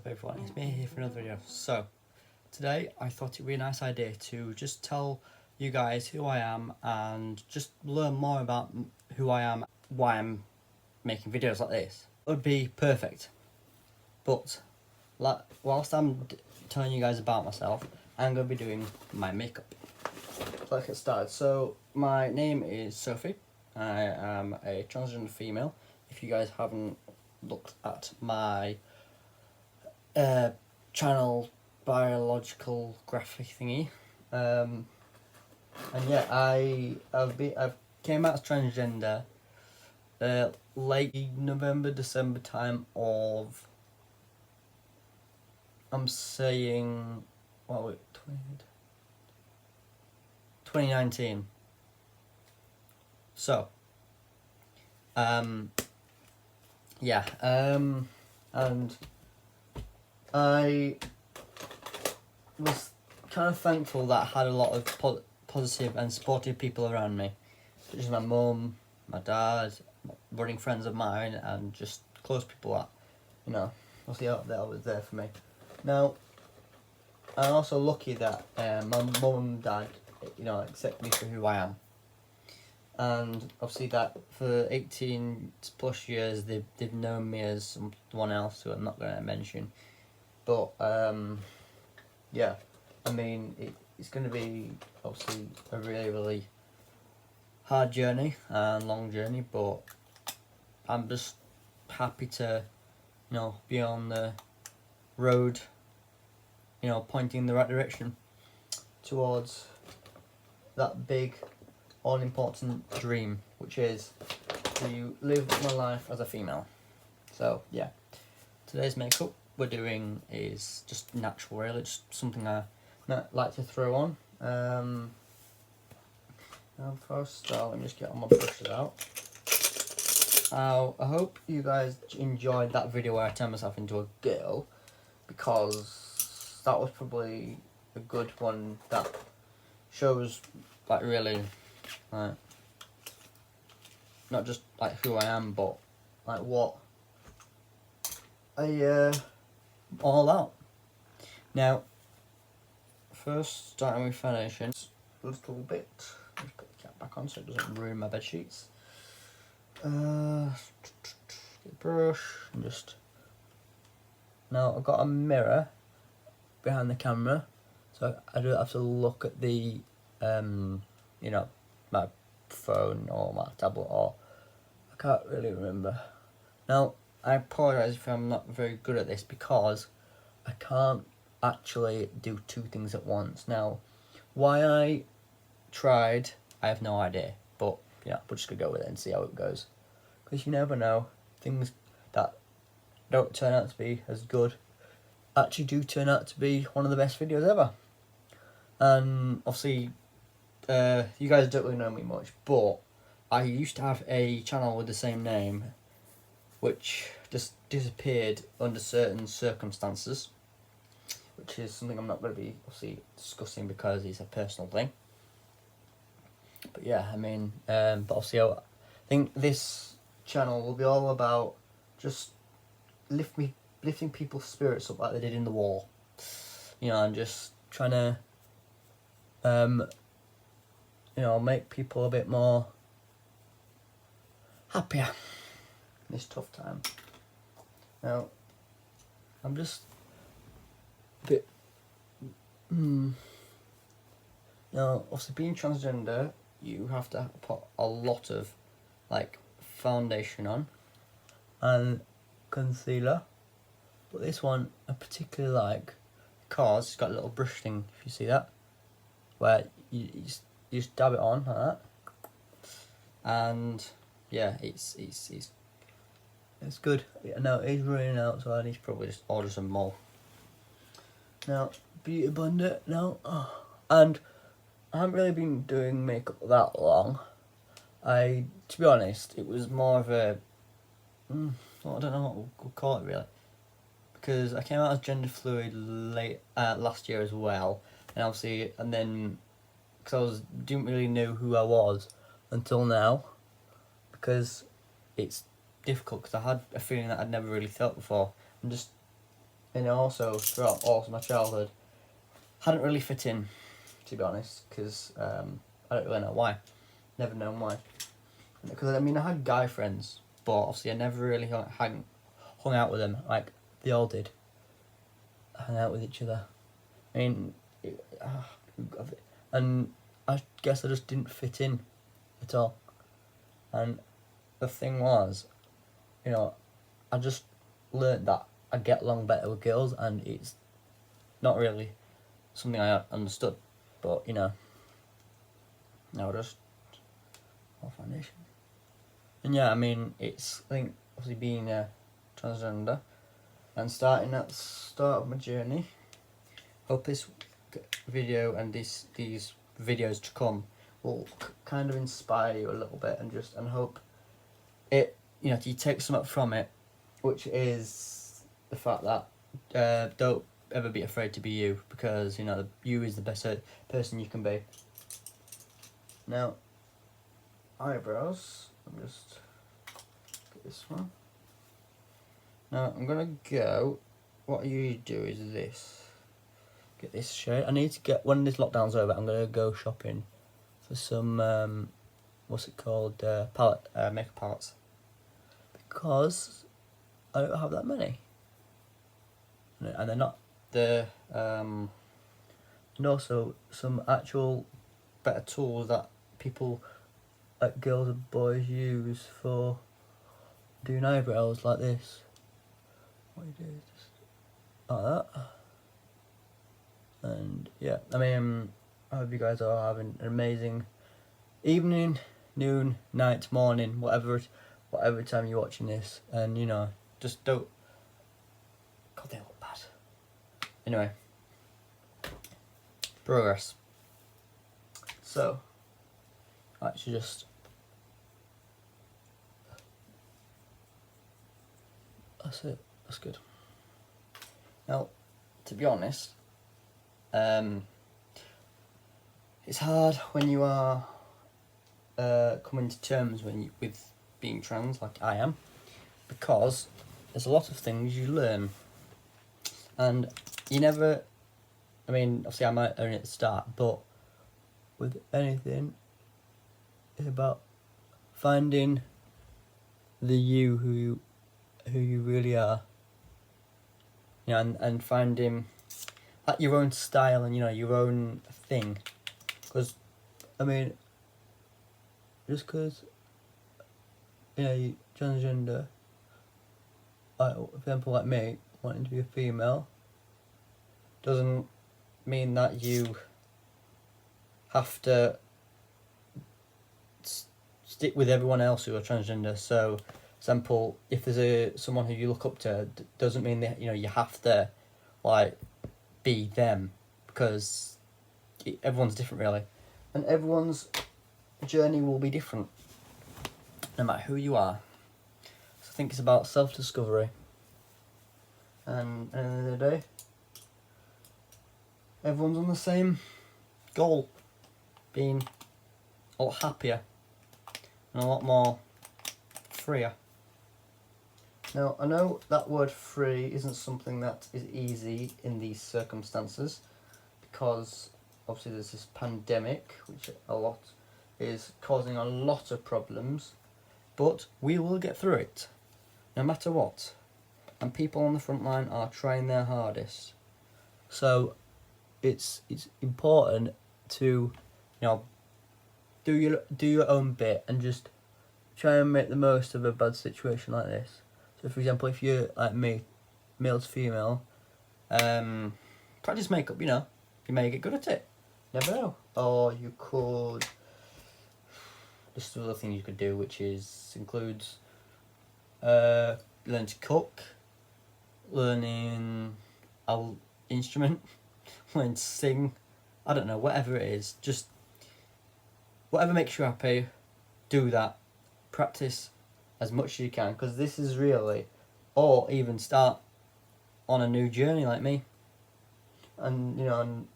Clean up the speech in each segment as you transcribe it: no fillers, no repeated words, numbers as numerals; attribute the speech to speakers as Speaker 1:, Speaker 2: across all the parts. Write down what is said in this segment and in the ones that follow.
Speaker 1: Hey everyone, it's me here for another video. So, today I thought it would be a nice idea to just tell you guys who I am and just learn more about who I am, why I'm making videos like this. It would be perfect. But, whilst I'm telling you guys about myself, I'm going to be doing my makeup. So let's get started. So, my name is Sophie. I am a transgender female. If you guys haven't looked at my channel biological graphic thingy, and yeah, I've came out as transgender late November December time of, I'm saying, 2019. So yeah, and I was kind of thankful that I had a lot of positive and supportive people around me, such as my mum, my dad, running friends of mine, and just close people that, obviously that was there for me. Now, I'm also lucky that my mum and dad, accept me for who I am. And obviously that for 18 plus years they've known me as someone else who I'm not going to mention. But yeah, I mean it's going to be obviously a really hard journey and long journey, but I'm just happy to be on the road, pointing in the right direction towards that big all-important dream, which is to live my life as a female. So yeah, today's makeup we're doing is just natural, really, just something I like to throw on. Now first, let me just get all my brushes out. I hope you guys enjoyed that video where I turned myself into a girl, because that was probably a good one that shows like really like not just like who I am, but like what I all about. Now, first starting with foundation, a little bit. Just put the cap back on so it doesn't ruin my bed sheets. Get a brush and just. Now I've got a mirror behind the camera, so I don't have to look at the my phone or my tablet, or I can't really remember. Now I apologise if I'm not very good at this, because I can't actually do two things at once. Now, why I tried, I have no idea, but we're just gonna go with it and see how it goes, because you never know, things that don't turn out to be as good actually do turn out to be one of the best videos ever. And obviously you guys don't really know me much, but I used to have a channel with the same name, which just disappeared under certain circumstances, which is something I'm not going to be obviously discussing because it's a personal thing. But yeah, I mean, but obviously I think this channel will be all about just lifting people's spirits up like they did in the war, and just trying to make people a bit more happier in this tough time. Now, I'm just a bit, obviously being transgender, you have to put a lot of like foundation on and concealer, but this one I particularly like because it's got a little brush thing, if you see that, where you just dab it on like that, and yeah, it's good. No, it's running out, so I need to probably just order some more. Now, beauty blender now, and I haven't really been doing makeup that long. To be honest, it was more of a, I don't know what we'll call it really, because I came out as gender fluid late last year as well, and obviously, and then because didn't really know who I was until now, because it's difficult, because I had a feeling that I'd never really felt before. I'm just and also throughout all of my childhood, hadn't really fit in, to be honest, because I don't really know why. Never known why. Because I mean, I had guy friends, but obviously I never really hung out with them like they all did. Hang out with each other. I mean, and I guess I just didn't fit in at all. And the thing was, you know, I just learnt that I get along better with girls, and it's not really something I understood. But you know, now just more foundation. And yeah, I mean, I think obviously being a transgender and starting at the start of my journey. Hope this video and these videos to come will kind of inspire you a little bit, and hope it, you know, you take something from it, which is the fact that don't ever be afraid to be you, because you know you is the best person you can be. Now, eyebrows. I'm just get this one. Now I'm gonna go. What you do is this. Get this shade. I need to get, when this lockdown's over, I'm gonna go shopping for some what's it called, makeup palettes, because I don't have that many, and they're not the and also some actual better tools that people, like girls and boys, use for doing eyebrows, like this. What you do is just like that. And yeah, I mean, I hope you guys are having an amazing evening, noon, night, morning, whatever time you're watching this. And you know, just don't. God, they look bad. Anyway, progress. So, actually, just that's it. That's good. Now, to be honest. It's hard when you are coming to terms with being trans, like I am, because there's a lot of things you learn, and you never. I mean, obviously, I might learn at the start, but with anything, it's about finding the you who you really are. You know, and finding like your own style and, you know, your own thing. Because, I mean, just because, you know, you transgender, like, for example, like me, wanting to be a female, doesn't mean that you have to stick with everyone else who are transgender. So, for example, if there's someone who you look up to, doesn't mean that, you know, you have to, like, be them, because everyone's different, really, and everyone's journey will be different no matter who you are. So I think it's about self-discovery, and at the end of the day, everyone's on the same goal, being a lot happier and a lot more freer. Now, I know that word free isn't something that is easy in these circumstances, because obviously there's this pandemic, which is causing a lot of problems, but we will get through it, no matter what. And people on the front line are trying their hardest. So it's important to, you know, do your own bit and just try and make the most of a bad situation like this. So, for example, if you're like me, male to female, practice makeup, you know. You may get good at it. Never know. Or you could... There's other things you could do, which includes learn to cook, learning an instrument, learn to sing, I don't know, whatever it is. Just whatever makes you happy, do that. Practice as much as you can, because this is really, or even start on a new journey like me, and you know, and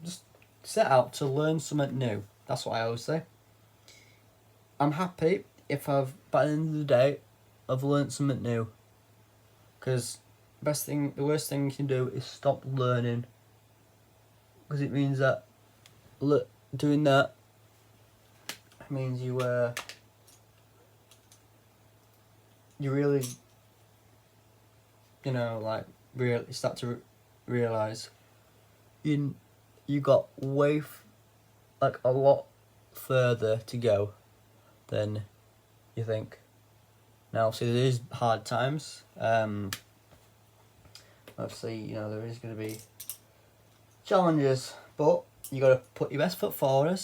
Speaker 1: just set out to learn something new. That's what I always say. I'm happy if by the end of the day I've learned something new, because the worst thing you can do is stop learning, because it means that doing that means you really, like really start to realize you got like a lot further to go than you think. Now, see, there is hard times. Obviously, there is going to be challenges, but you got to put your best foot forward,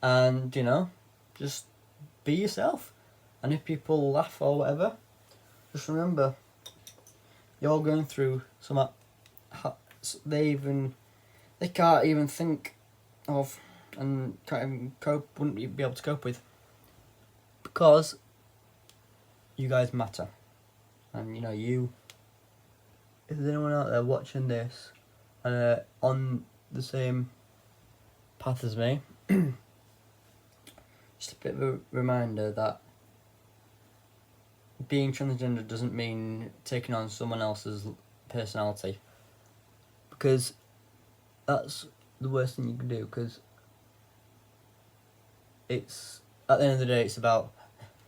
Speaker 1: and just be yourself. And if people laugh or whatever, just remember, you're going through some. They can't even think of, and can't even wouldn't be able to cope with, because you guys matter. And if there's anyone out there watching this and on the same path as me, just a bit of a reminder that being transgender doesn't mean taking on someone else's personality, because that's the worst thing you can do, because it's, at the end of the day, it's about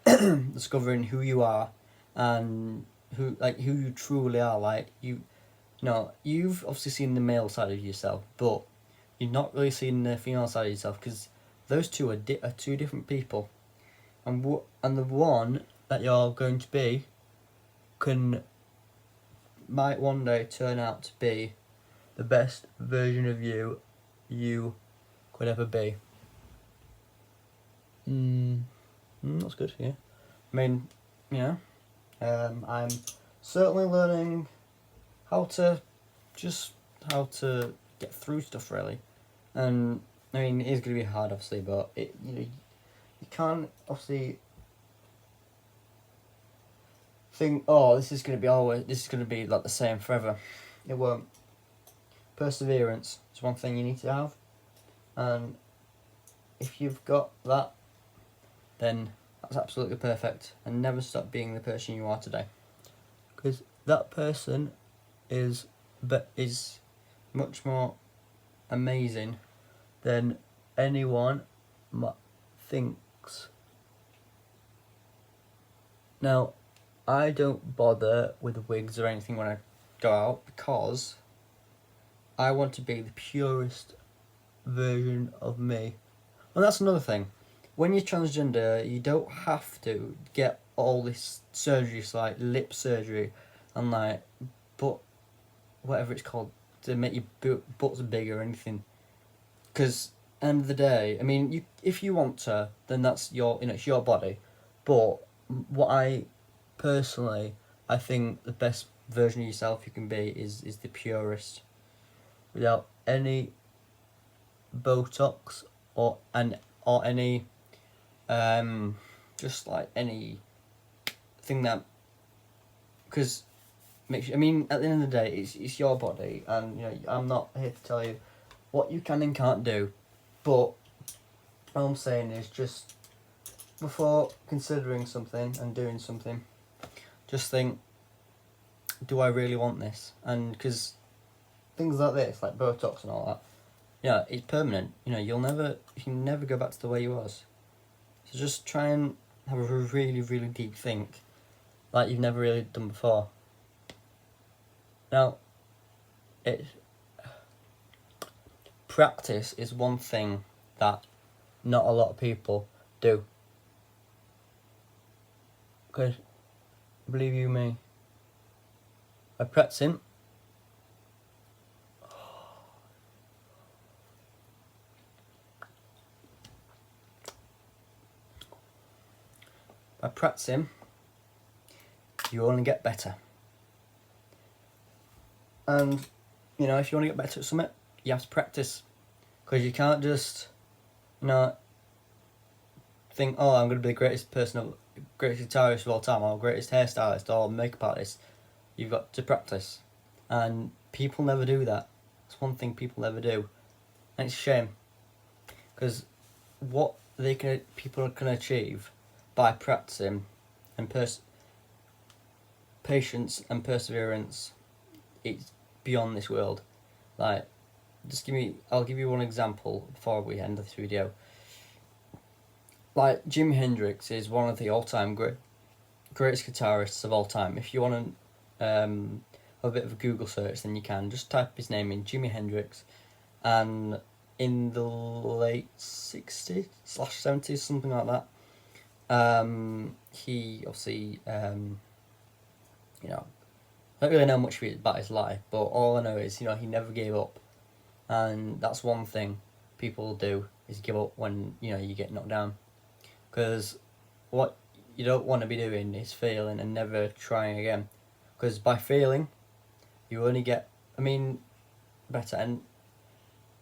Speaker 1: discovering who you are and who you truly are. Like, you've obviously seen the male side of yourself, but you've not really seen the female side of yourself, because those two are two different people, and the one that you're going to be might one day turn out to be the best version of you could ever be. That's good, yeah. I mean, I'm certainly learning how to get through stuff, really. And I mean, it is going to be hard, obviously, but you can't obviously think, oh, this is going to be like the same forever. It won't. Perseverance is one thing you need to have, and if you've got that, then that's absolutely perfect. And never stop being the person you are today, because that person is much more amazing than anyone thinks. Now, I don't bother with wigs or anything when I go out, because I want to be the purest version of me. And that's another thing. When you're transgender, you don't have to get all this surgeries, like lip surgery and whatever it's called, to make your butts bigger or anything. Because end of the day, I mean, if you want to, then that's it's your body. But what I think the best version of yourself you can be is the purest, without any Botox or any just like any thing that, because I mean, at the end of the day, it's your body, and I'm not here to tell you what you can and can't do, but all I'm saying is, just before considering something and doing something, just think, do I really want this? And because things like this, like Botox and all that, it's permanent. You can never go back to the way you was. So just try and have a really, really deep think, like you've never really done before. Now, practice is one thing that not a lot of people do. Because, believe you me, by practicing, you only get better. And, if you want to get better at something, you have to practice. Because you can't just, think, oh, I'm going to be the greatest guitarist of all time, or greatest hairstylist, or makeup artist. You've got to practice. And people never do that. It's one thing people never do. And it's a shame. Because what people can achieve by practicing and patience and perseverance, it's beyond this world. Like, I'll give you one example before we end this video. Like, Jimi Hendrix is one of the all-time greatest guitarists of all time. If you want to have a bit of a Google search, then you can just type his name in, Jimi Hendrix, and in the late 60s/70s, something like that, he obviously, you know, I don't really know much about his life, but all I know is, you know, he never gave up. And that's one thing people do, is give up when, you know, you get knocked down. Because what you don't want to be doing is failing and never trying again. Because by failing, you only get, better. And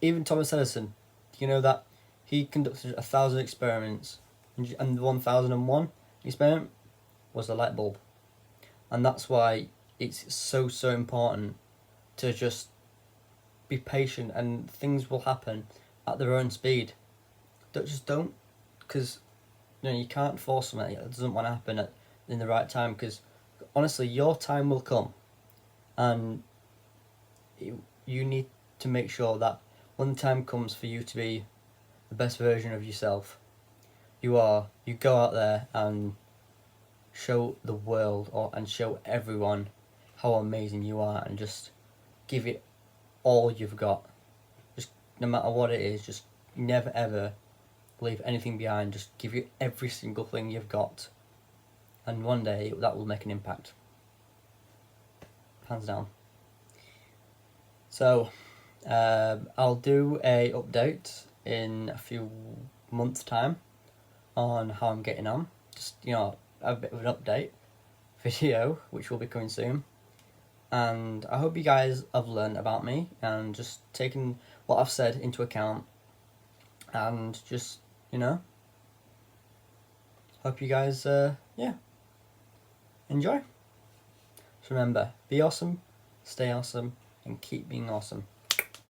Speaker 1: even Thomas Edison, you know that he conducted 1,000 experiments, and the 1,001 experiment was the light bulb. And that's why it's so important to just be patient, and things will happen at their own speed. Don't, because you can't force something that doesn't want to happen in the right time. Because honestly, your time will come, and you need to make sure that when the time comes for you to be the best version of yourself, you go out there and show the world and show everyone how amazing you are, and just give it all you've got. Just no matter what it is, just never ever leave anything behind. Just give you every single thing you've got, and one day that will make an impact, hands down. So I'll do a update in a few months' time on how I'm getting on. Just a bit of an update video, which will be coming soon. And I hope you guys have learned about me and just taken what I've said into account, and just hope you guys enjoy. So remember, be awesome, stay awesome, and keep being awesome.